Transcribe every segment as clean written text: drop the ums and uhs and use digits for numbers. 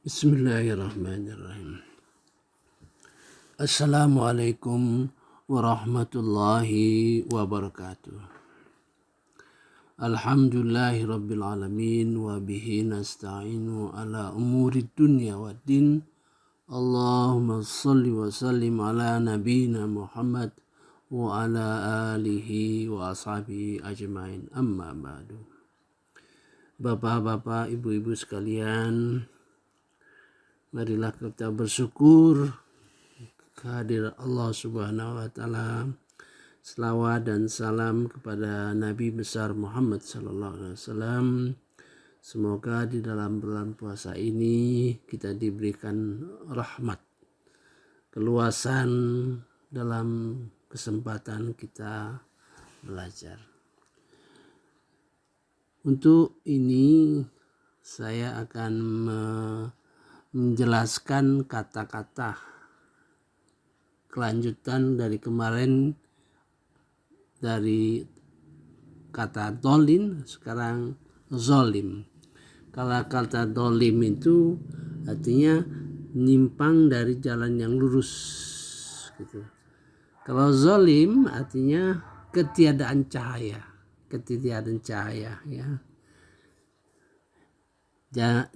Bismillahirrahmanirrahim. Assalamualaikum warahmatullahi wabarakatuh. Alhamdulillahi rabbil alamin wa bihi nasta'inu ala umuri dunya waddin. Allahumma salli wa sallim ala nabiyyina Muhammad wa ala alihi wa ashabihi ajmain, amma ba'du. Bapak-bapak, ibu-ibu sekalian, marilah kita bersyukur kehadiran Allah Subhanahu wa taala. Selawat dan salam kepada Nabi besar Muhammad sallallahu alaihi wasallam. Semoga di dalam bulan puasa ini kita diberikan rahmat, keluasan dalam kesempatan kita belajar. Untuk ini saya akan menjelaskan kata-kata kelanjutan dari kemarin, dari kata dolin sekarang zolim. Kalau kata dolim itu artinya nyimpang dari jalan yang lurus gitu. Kalau zolim artinya ketiadaan cahaya ya.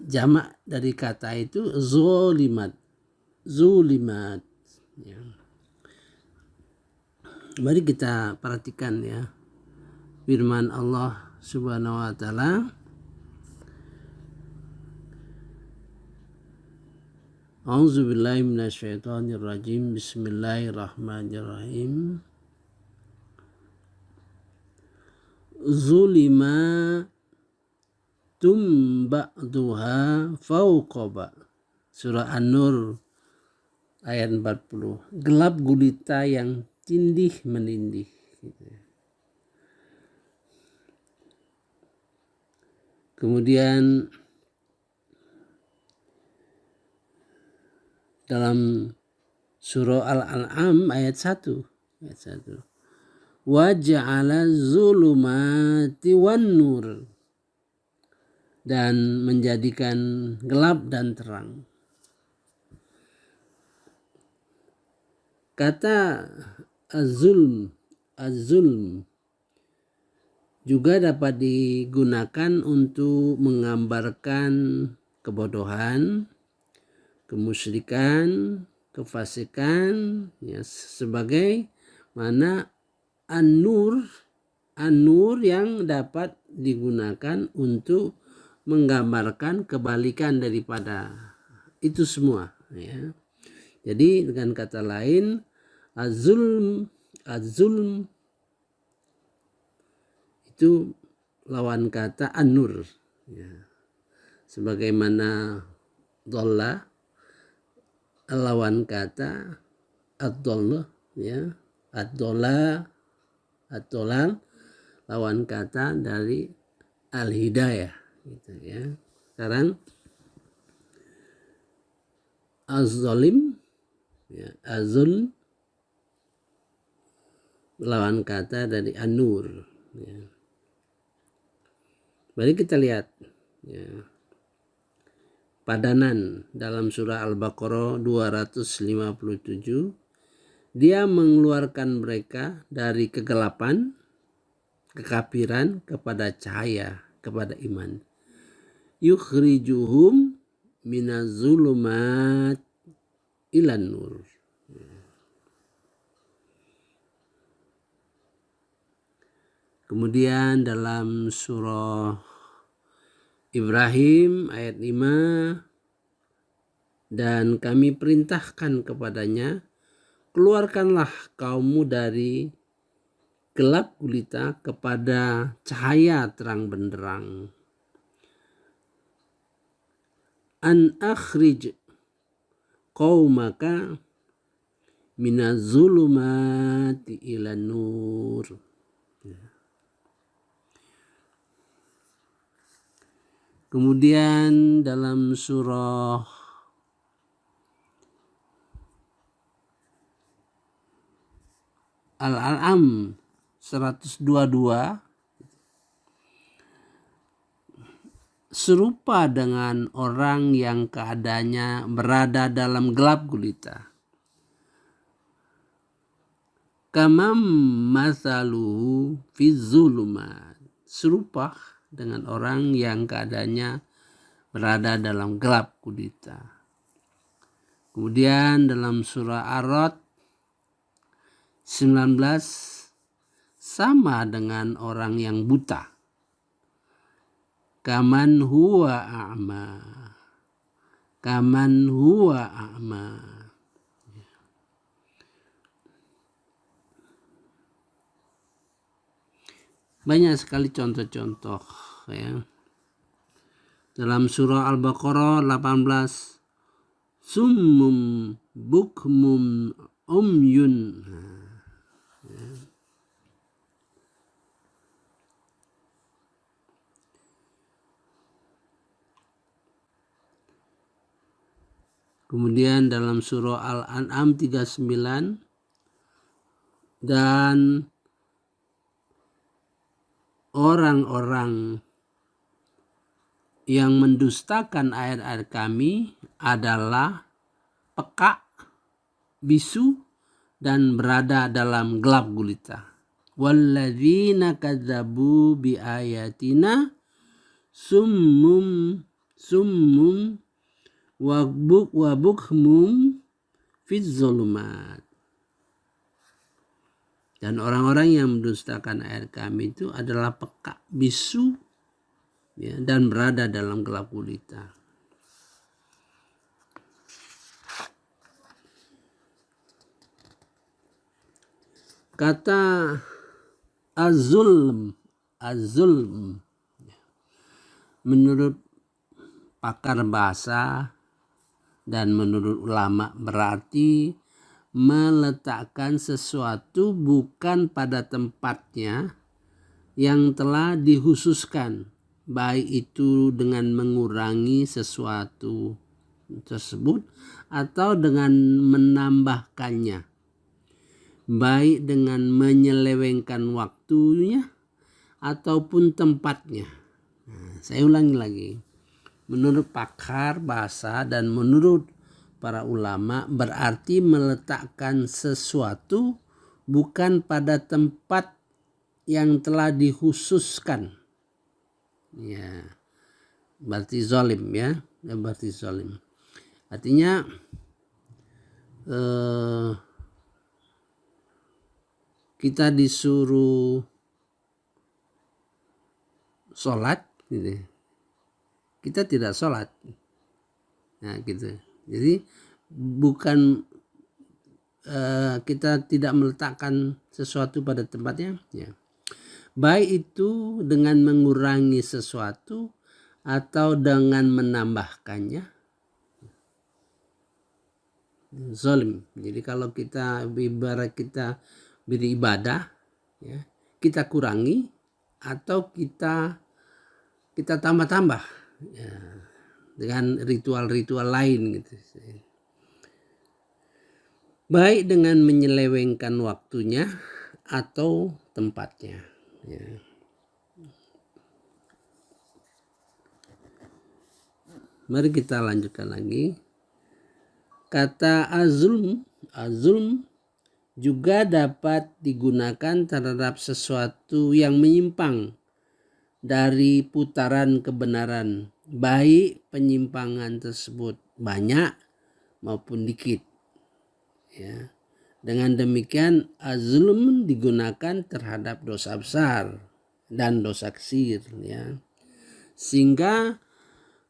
Jamak dari kata itu zulimat ya. Mari kita perhatikan ya firman Allah Subhanahu wa taala. A'udzubillahi minasyaitonirrajim. Bismillahirrahmanirrahim. Zulima ba'duha fauqa. Surah An-Nur ayat 40. Gelap gulita yang tindih menindih. Kemudian dalam surah Al-An'am ayat 1. Wa ja'ala zulumati wan nur, dan menjadikan gelap dan terang. Kata az-zulm juga dapat digunakan untuk menggambarkan kebodohan, kemusyrikan, kefasikan ya, sebagai mana an-nur yang dapat digunakan untuk menggambarkan kebalikan daripada itu semua ya. Jadi dengan kata lain az-zulm itu lawan kata an-nur ya. Sebagaimana dhalla lawan kata ad-dhalla ya. Ad-dhalal lawan kata dari al-hidayah gitu ya. Sekarang az-zalim ya, az-zulm lawan kata dari an-nur ya. Mari kita lihat ya, padanan dalam surah Al-Baqarah 257. Dia mengeluarkan mereka dari kegelapan, kekafiran kepada cahaya, kepada iman. Yukhrijuhum minaz-zulumat ilan nur. Kemudian dalam surah Ibrahim ayat 5, dan kami perintahkan kepadanya, keluarkanlah kaummu dari gelap gulita kepada cahaya terang benderang. An akhrij qaumaka minaz-zulumati ilan nur. Kemudian dalam surah Al-An'am 122 serupa dengan orang yang keadaannya berada dalam gelap gulita. Kama mathaluhu fi zulumat, serupa dengan orang yang keadaannya berada dalam gelap gulita. Kemudian dalam surah Ar-Ra'd 19, sama dengan orang yang buta. Kaman huwa a'ma. Kaman huwa a'ma. Banyak sekali contoh-contoh ya. Dalam surah Al-Baqarah 18, summum bukmum umyun. Kemudian dalam surah Al-An'am 39, dan orang-orang yang mendustakan ayat-ayat kami adalah peka, bisu, dan berada dalam gelap gulita. Walladzina kadzabu bi ayatina summum wa bukmum fiz zulumat. Dan orang-orang yang mendustakan ayat kami itu adalah peka, bisu, ya, dan berada dalam gelap gulita. Kata az-zulm menurut pakar bahasa dan menurut ulama berarti meletakkan sesuatu bukan pada tempatnya yang telah dikhususkan, baik itu dengan mengurangi sesuatu tersebut atau dengan menambahkannya, baik dengan menyelewengkan waktunya ataupun tempatnya. Saya ulangi lagi. Menurut pakar bahasa dan menurut para ulama berarti meletakkan sesuatu bukan pada tempat yang telah dikhususkan. Ya, berarti zalim ya. Berarti zalim. Artinya kita disuruh sholat gitu. Kita tidak sholat. Nah gitu. Jadi bukan kita tidak meletakkan sesuatu pada tempatnya, ya. Baik itu dengan mengurangi sesuatu atau dengan menambahkannya, zalim. Jadi kalau kita ibarat kita beribadah, ya, kita kurangi atau kita tambah-tambah, ya, dengan ritual-ritual lain gitu. Baik dengan menyelewengkan waktunya atau tempatnya. Ya. Mari kita lanjutkan lagi. Kata azulm juga dapat digunakan terhadap sesuatu yang menyimpang dari putaran kebenaran, baik penyimpangan tersebut banyak maupun dikit. Ya. Dengan demikian azulm digunakan terhadap dosa besar dan dosa kecil, ya. Sehingga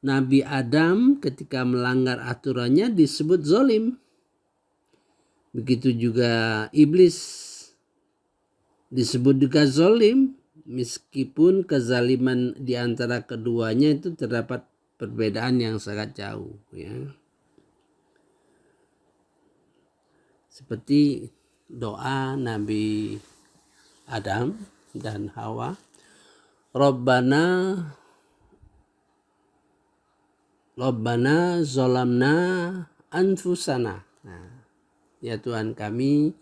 Nabi Adam ketika melanggar aturannya disebut zalim. Begitu juga iblis disebut juga zalim, meskipun kezaliman di antara keduanya itu terdapat perbedaan yang sangat jauh, ya. Seperti doa Nabi Adam dan Hawa, Rabbana zolamna anfusana. Nah, ya Tuhan kami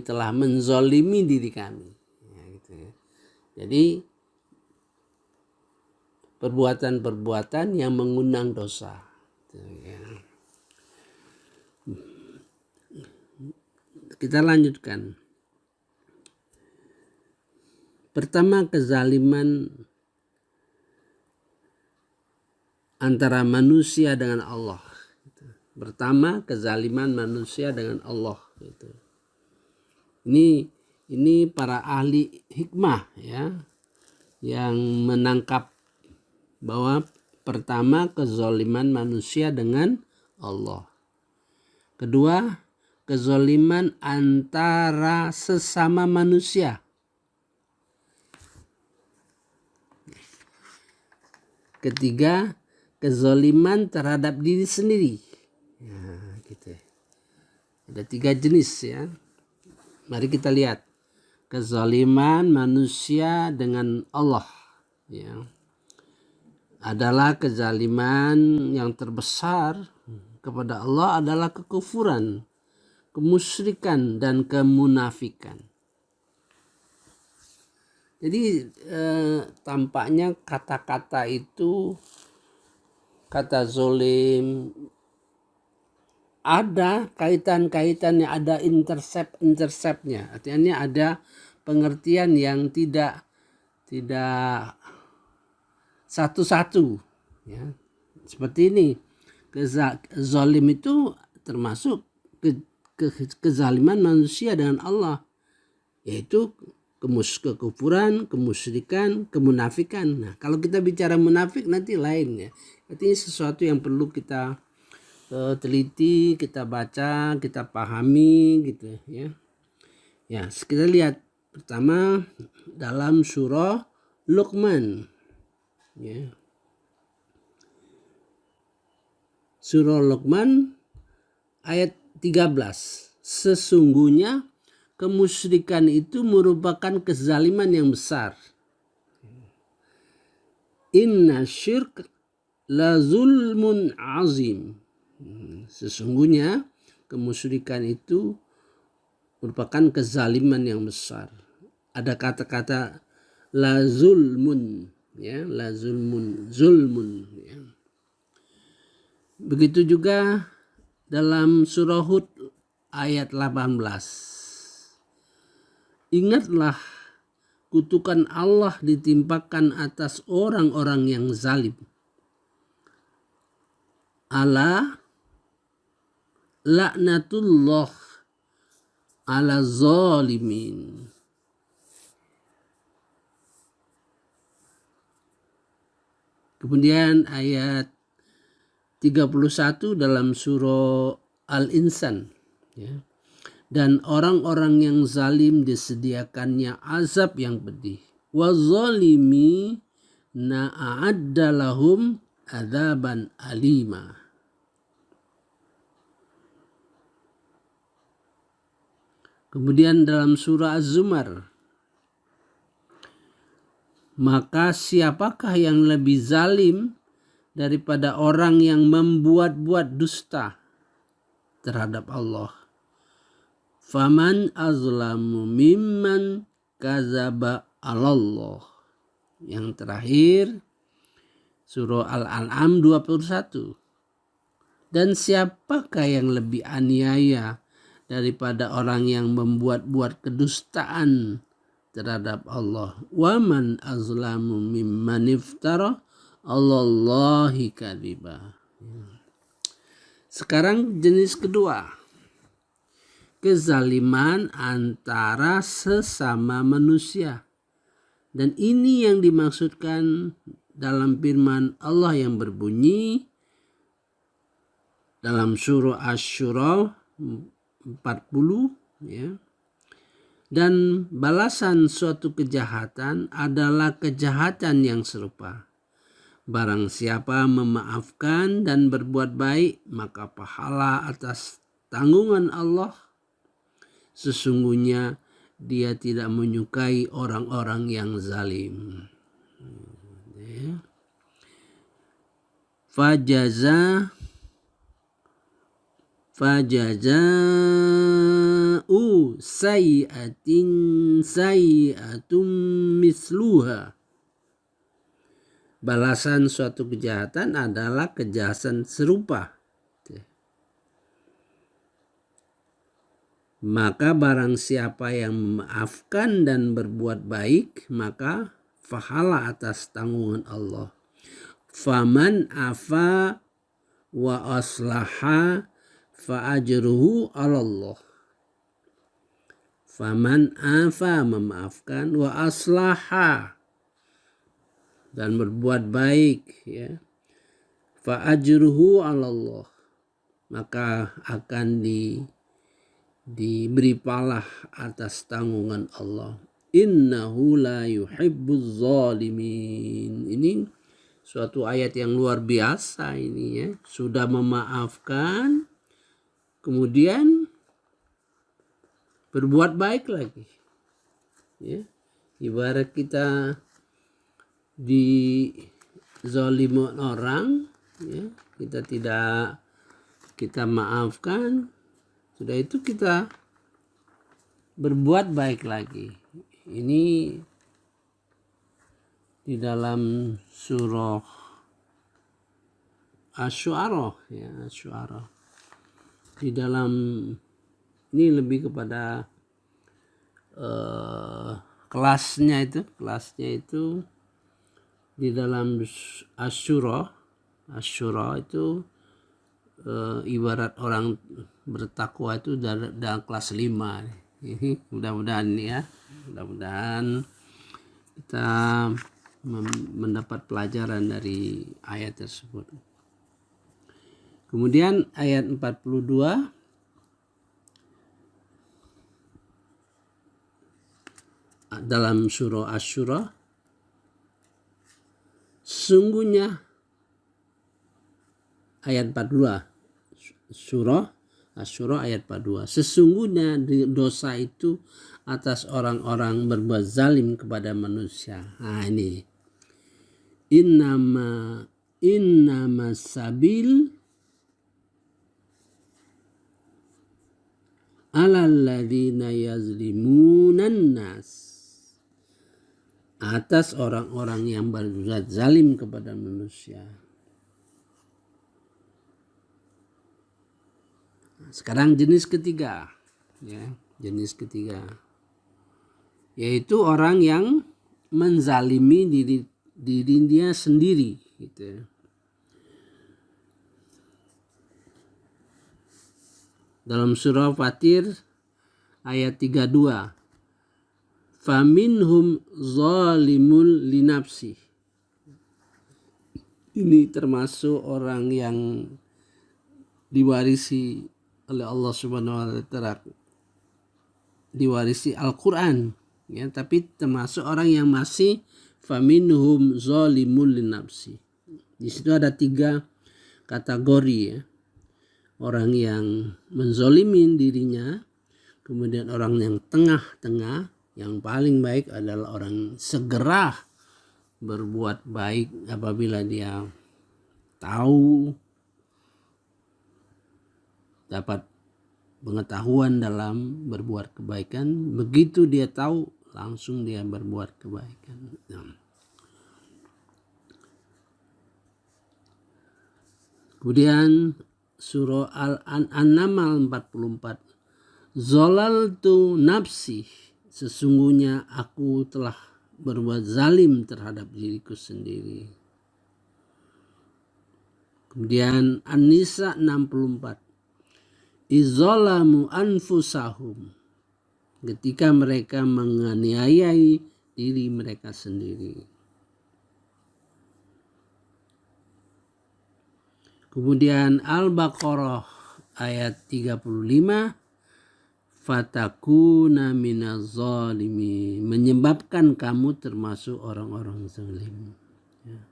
telah menzolimi diri kami. Ya, gitu ya. Jadi perbuatan-perbuatan yang mengundang dosa. Kita lanjutkan. Pertama, kezaliman antara manusia dengan Allah. Pertama, kezaliman manusia dengan Allah. Ini para ahli hikmah ya, yang menangkap bahwa pertama, kezaliman manusia dengan Allah. Kedua, kezaliman antara sesama manusia. Ketiga, kezaliman terhadap diri sendiri. Ya, gitu. Ada 3 jenis ya. Mari kita lihat. Kezaliman manusia dengan Allah. Ya. Adalah kezaliman yang terbesar kepada Allah adalah kekufuran, kemusyrikan, dan kemunafikan. Jadi tampaknya kata-kata itu, kata zolim, ada kaitan-kaitannya, ada interceptnya. Artinya ada pengertian yang tidak satu-satu. Ya. Seperti ini, zolim itu termasuk kezaliman manusia dengan Allah, yaitu kekufuran, kemusyrikan, kemunafikan. Nah, kalau kita bicara munafik nanti lain ya. Artinya sesuatu yang perlu kita teliti, kita baca, kita pahami gitu ya. Ya, kita lihat pertama dalam surah Luqman. Ya. Surah Luqman ayat 13. Sesungguhnya kemusyrikan itu merupakan kezaliman yang besar. Inna syirk la zulmun azim. Sesungguhnya kemusyrikan itu merupakan kezaliman yang besar. Ada kata-kata la zulmun, ya, la zulmun. Ya. Begitu juga dalam surah Hud ayat 18. Ingatlah kutukan Allah ditimpakan atas orang-orang yang zalim. Ala laknatullah ala zalimin. Kemudian ayat 31 dalam surah Al-Insan. Ya. Dan orang-orang yang zalim disediakannya azab yang pedih. Wa zalimi na'adda lahum adzaban alima. Kemudian dalam surah Az-Zumar. Maka siapakah yang lebih zalim daripada orang yang membuat-buat dusta terhadap Allah? Faman azlamu mimman kazaba alallah. Yang terakhir surah Al-An'am 21. Dan siapakah yang lebih aniaya daripada orang yang membuat-buat kedustaan terhadap Allah? Waman azlamu mimman iftara alallahi kadziba. Sekarang jenis kedua. Kezaliman antara sesama manusia. Dan ini yang dimaksudkan dalam firman Allah yang berbunyi dalam surah Asy-Syura 40 ya. Dan balasan suatu kejahatan adalah kejahatan yang serupa. Barang siapa memaafkan dan berbuat baik, maka pahala atas tanggungan Allah. Sesungguhnya dia tidak menyukai orang-orang yang zalim. Fajaza'u sayyi'atin sayyi'atum misluha. balasan suatu kejahatan adalah kejahatan serupa. Maka barang siapa yang memaafkan dan berbuat baik, maka pahala atas tanggungan Allah. Faman afa wa aslaha fa ajruhu 'ala Allah. Faman afa, memaafkan, wa aslaha, dan berbuat baik, ya, fa ajruhu 'ala Allah, maka akan diberi pahala atas tanggungan Allah. Innahu la yuhibbuz zalimin. Ini suatu ayat yang luar biasa ini, ya. Sudah memaafkan, kemudian berbuat baik lagi, ya. Ibarat kita dizalimi orang, ya, kita maafkan, sudah itu kita berbuat baik lagi. Ini di dalam surah Asy-Syu'ara, ya, Asy-Syu'ara. Di dalam ini lebih kepada kelasnya itu di dalam Asy-Syu'ara itu ibarat orang bertakwa itu dalam kelas 5. Ini mudah-mudahan kita mendapat pelajaran dari ayat tersebut. Kemudian ayat 42, dalam surah Asy-Syu'ara, sesungguhnya, ayat 42, surah Asy-Syu'ara ayat 42, sesungguhnya dosa itu atas orang-orang berbuat zalim kepada manusia. Nah ini, innama sabil alal ladzina yazlimunan nas, atas orang-orang yang berbuat zalim kepada manusia. Sekarang jenis ketiga, ya, jenis ketiga, yaitu orang yang menzalimi dirinya sendiri, gitu. Dalam surah Fatir ayat 32, faminhum zalimul linafsi. Ini termasuk orang yang diwarisi oleh Allah Subhanahu wa Ta'ala, diwarisi Al-Quran, ya, tapi termasuk orang yang masih faminhum zalimul linafsi. Di situ ada 3 kategori, ya. Orang yang menzolimin dirinya, kemudian orang yang tengah-tengah, yang paling baik adalah orang segera berbuat baik apabila dia tahu, dapat pengetahuan dalam berbuat kebaikan. Begitu dia tahu, langsung dia berbuat kebaikan. Kemudian surah Al-An'am 44, zalaltu nafsi, sesungguhnya aku telah berbuat zalim terhadap diriku sendiri. Kemudian An-Nisa 64, izzalamu anfusahum, ketika mereka menganiayai diri mereka sendiri. Kemudian Al-Baqarah ayat 35, fatakuna minaz zalimin, menyebabkan kamu termasuk orang-orang zalim. Ya.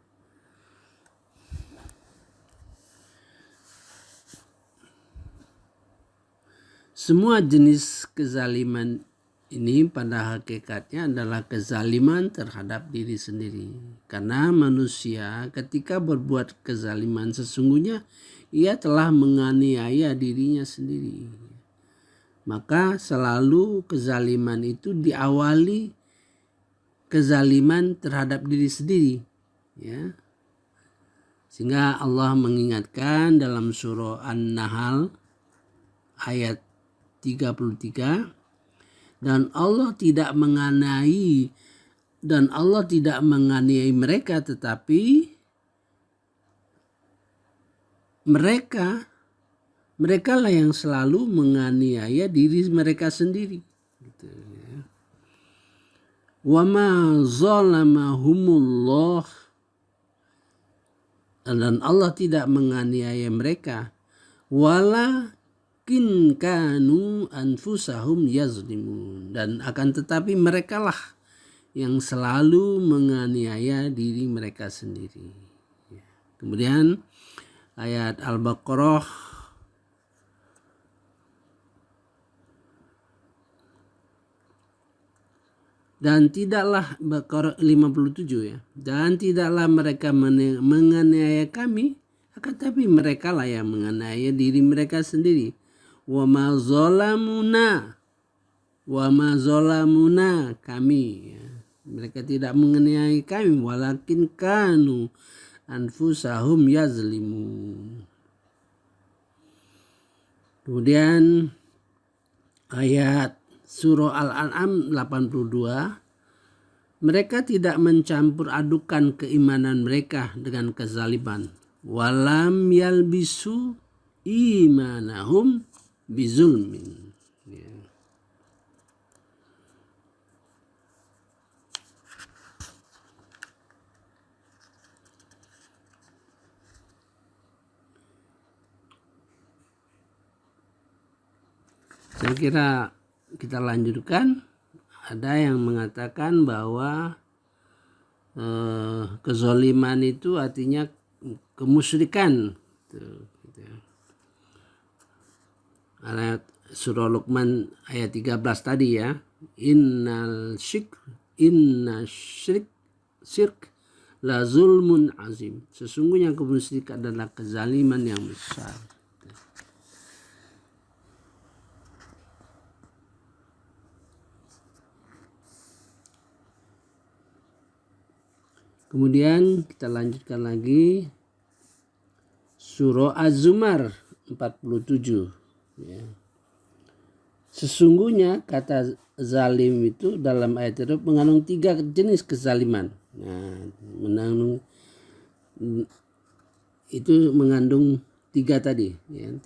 Semua jenis kezaliman ini pada hakikatnya adalah kezaliman terhadap diri sendiri. Karena manusia ketika berbuat kezaliman, sesungguhnya ia telah menganiaya dirinya sendiri. Maka selalu kezaliman itu diawali kezaliman terhadap diri sendiri. ya. Sehingga Allah mengingatkan dalam surah An-Nahl ayat 33, dan Allah tidak menganiai mereka, tetapi mereka lah yang selalu menganiaya diri mereka sendiri. Gitu, ya. Wa ma zalamahumullah, dan Allah tidak menganiaya mereka, walakin kanu anfusahum yazlimun, dan akan tetapi merekalah yang selalu menganiaya diri mereka sendiri. Kemudian ayat Al-Baqarah dan tidaklah, Baqarah 57 ya, dan tidaklah mereka menganiaya kami, akan tapi mereka lah yang menganiaya diri mereka sendiri. Wa ma zalamuna kami, ya. Mereka tidak menganiaya kami, walakin kanu anfusahum yazlimun. Kemudian ayat surah Al-An'am 82, mereka tidak mencampur adukan keimanan mereka dengan kezaliman. Walam yalbisu imanahum bizulmin. Ya. Saya kira kita lanjutkan. Ada yang mengatakan bahwa kezaliman itu artinya kemusyrikan. Gitu. Ayat surah Luqman ayat 13 tadi ya. Inna syirk la zulmun azim. Sesungguhnya kemusyrikan adalah kezaliman yang besar. Kemudian kita lanjutkan lagi surah Az-Zumar 47. Ya. Sesungguhnya kata zalim itu dalam ayat itu mengandung 3 jenis kezaliman. Nah, mengandung 3 tadi. Ya.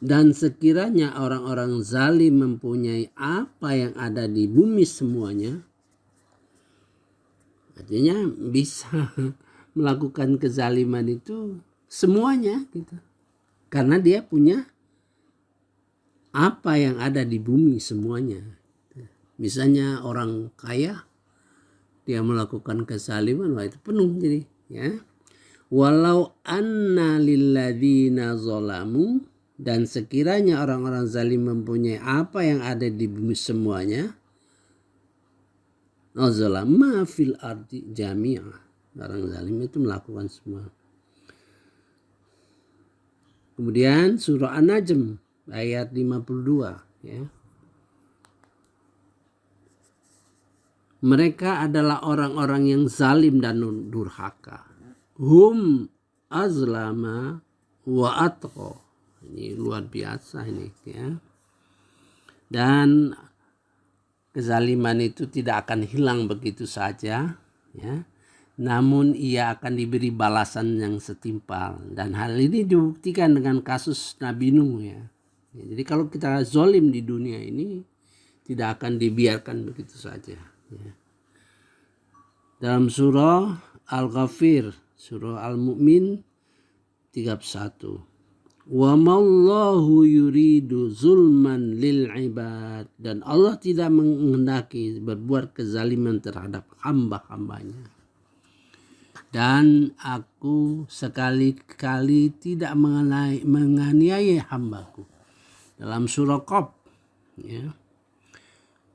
Dan sekiranya orang-orang zalim mempunyai apa yang ada di bumi semuanya, artinya bisa melakukan kezaliman itu semuanya gitu. Karena dia punya apa yang ada di bumi semuanya. Misalnya orang kaya, dia melakukan kezaliman, wah itu penuh jadi ya. Walau anna lilladzina zalamu, dan sekiranya orang-orang zalim mempunyai apa yang ada di bumi semuanya, zalama fil ardi jami'ah, orang zalim itu melakukan semua. Kemudian surah An-Najm ayat 52 ya. Mereka adalah orang-orang yang zalim dan durhaka. Hum azlama wa atqa. Ini luar biasa ini ya. Dan kezaliman itu tidak akan hilang begitu saja ya. Namun ia akan diberi balasan yang setimpal, dan hal ini dibuktikan dengan kasus Nabi Nuh ya. Jadi kalau kita zalim di dunia ini tidak akan dibiarkan begitu saja ya. Dalam surah Al-Ghafir, surah Al-Mu'min 31. Wa mallahu yuridu zulman lil ibad, dan Allah tidak menghendaki berbuat kezaliman terhadap hamba-hambanya. Dan aku sekali-kali tidak menganiaya hambaku. Dalam surah Qaf ya.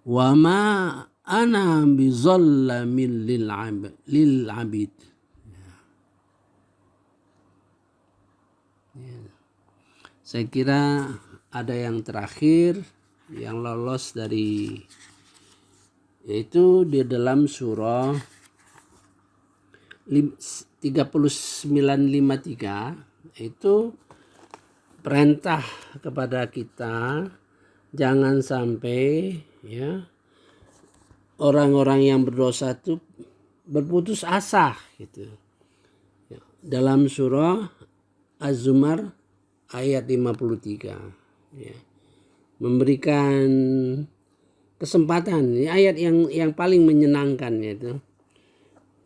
Wa ma ana bizallamin lil abid. Ya. Saya kira ada yang terakhir yang lolos dari Yaitu di dalam surah 39:53 itu perintah kepada kita jangan sampai ya orang-orang yang berdosa itu berputus asa gitu. Dalam surah Az-Zumar ayat 53 ya. Memberikan kesempatan, ini ayat yang paling menyenangkan yaitu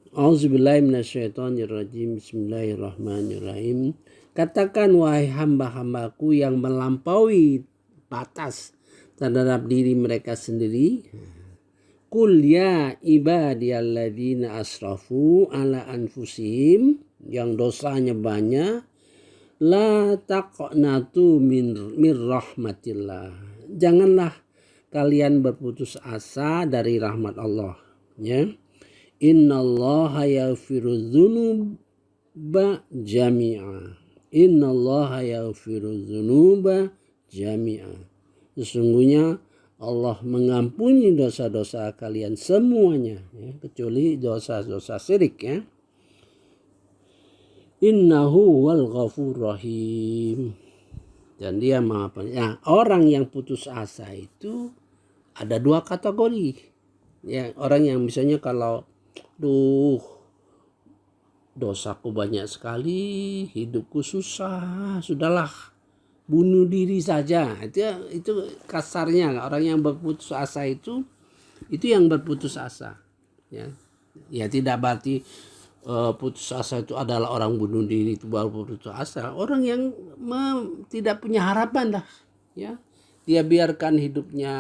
Auzubillahi minasyaitonirrajim. Bismillahirrahmanirrahim. Katakan wahai hamba-hambaku yang melampaui batas terhadap diri mereka sendiri. Qul ya ibadiyalladzina asrafu ala anfusihim, yang dosanya banyak, la taqnatu min rahmatillah. Janganlah kalian berputus asa dari rahmat Allah, ya. Innallaha yaghfiru dzunuba jami'a. Innallaha yaghfiru dzunuba jami'a. Sesungguhnya Allah mengampuni dosa-dosa kalian semuanya, ya, kecuali dosa-dosa syirik, ya. Innahu wal ghafur rahim. Dan dia maha penyayang. Nah, orang yang putus asa itu ada dua kategori. Ya, orang yang misalnya kalau dosaku banyak sekali, hidupku susah, sudahlah bunuh diri saja. Itu kasarnya orang yang berputus asa itu yang berputus asa. Ya tidak berarti putus asa itu adalah orang bunuh diri itu baru putus asa. Orang yang tidak punya harapan lah, ya. Dia biarkan hidupnya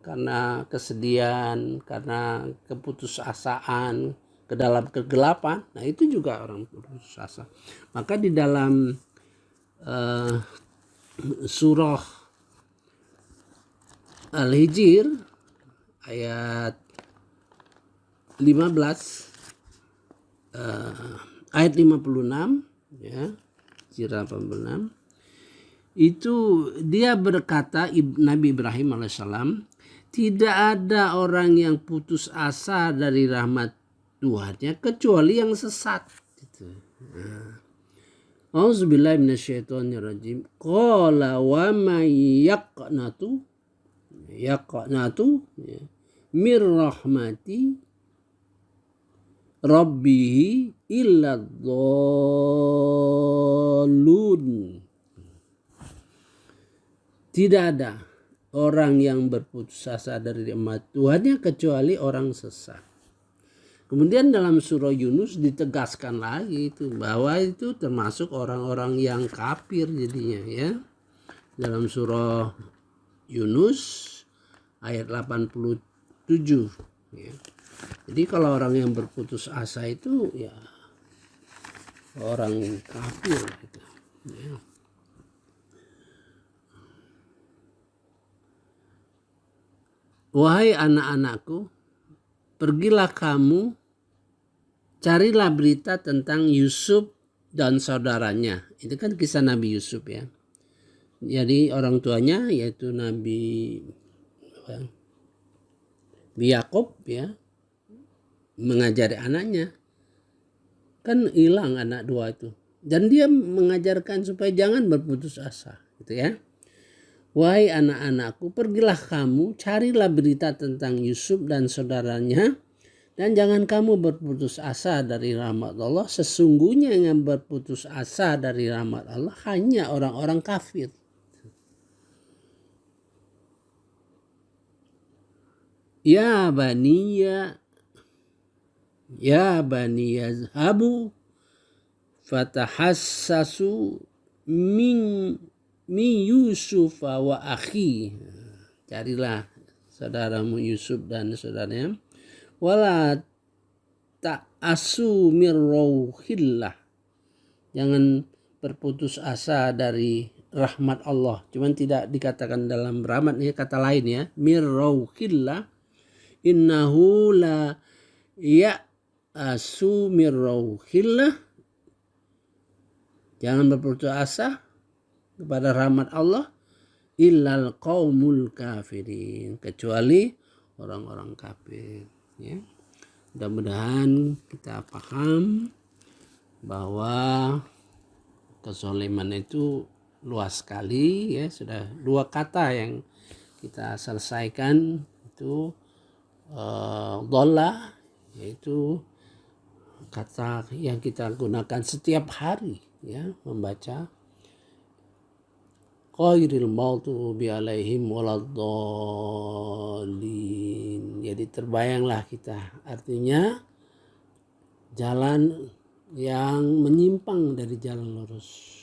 karena kesedihan, karena keputusasaan, ke dalam kegelapan. Nah itu juga orang putus asa. Maka di dalam surah Al-Hijr ayat 15 ayat 56 ya, Hijr 86 itu dia berkata, Nabi Ibrahim alaihissalam, tidak ada orang yang putus asa dari rahmat Tuhannya kecuali yang sesat. Auzubillahi minasyaitonirrajim. Qala wa may yaqnatu mir rahmati rabbihi illa dhallun. Tidak ada orang yang berputus asa dari rahmat Tuhannya kecuali orang sesat. Kemudian dalam surah Yunus ditegaskan lagi itu bahwa itu termasuk orang-orang yang kafir jadinya, ya. Dalam surah Yunus ayat 87 ya. Jadi kalau orang yang berputus asa itu ya orang kafir gitu, ya. Wahai anak-anakku, pergilah kamu, carilah berita tentang Yusuf dan saudaranya. Itu kan kisah Nabi Yusuf, ya. Jadi orang tuanya yaitu Nabi Yakub, ya, mengajari anaknya. Kan hilang anak dua itu. Dan dia mengajarkan supaya jangan berputus asa, gitu, ya. Wahai anak-anakku, pergilah kamu, carilah berita tentang Yusuf dan saudaranya, dan jangan kamu berputus asa dari rahmat Allah. Sesungguhnya yang berputus asa dari rahmat Allah hanya orang-orang kafir. Ya baniya yazhabu fatahassasu min Yusuf wa akhi. Carilah saudaramu Yusuf dan saudaranya. Wala ta'asu mir rauhillah. Jangan berputus asa dari rahmat Allah. Cuman tidak dikatakan dalam rahmat, ini kata lain, ya. Mir rauhillah. Innahu la ya'asu mir rauhillah. Jangan berputus asa kepada rahmat Allah illal qaumul kafirin, kecuali orang-orang kafir, ya. Mudah-mudahan kita paham bahwa kezaliman itu luas sekali, ya. Sudah 2 kata yang kita selesaikan itu dhalla, yaitu kata yang kita gunakan setiap hari, ya, membaca ghairil maghdubi alaihim waladdallin. Jadi terbayanglah kita, artinya jalan yang menyimpang dari jalan lurus.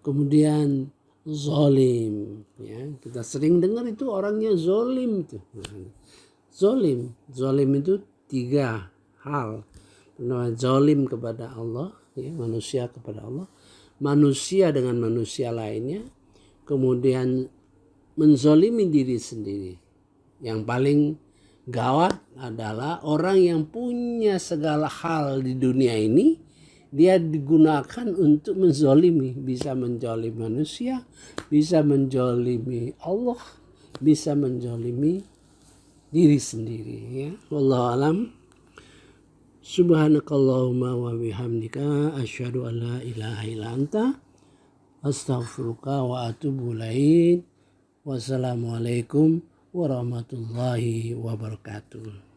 Kemudian zalim, ya, kita sering dengar itu orangnya zalim itu. Zalim itu 3 hal. Pertama, zalim kepada Allah, ya, manusia kepada Allah, manusia dengan manusia lainnya, kemudian menzalimi diri sendiri. Yang paling gawat adalah orang yang punya segala hal di dunia ini, dia digunakan untuk menzalimi, bisa menzalimi manusia, bisa menzalimi Allah, bisa menzalimi diri sendiri, ya. Wallahu alam. Subhanakallahumma wa bihamdika asyhadu an la ilaha illa anta astaghfiruka wa atubu ilaik. Wassalamualaikum warahmatullahi wabarakatuh.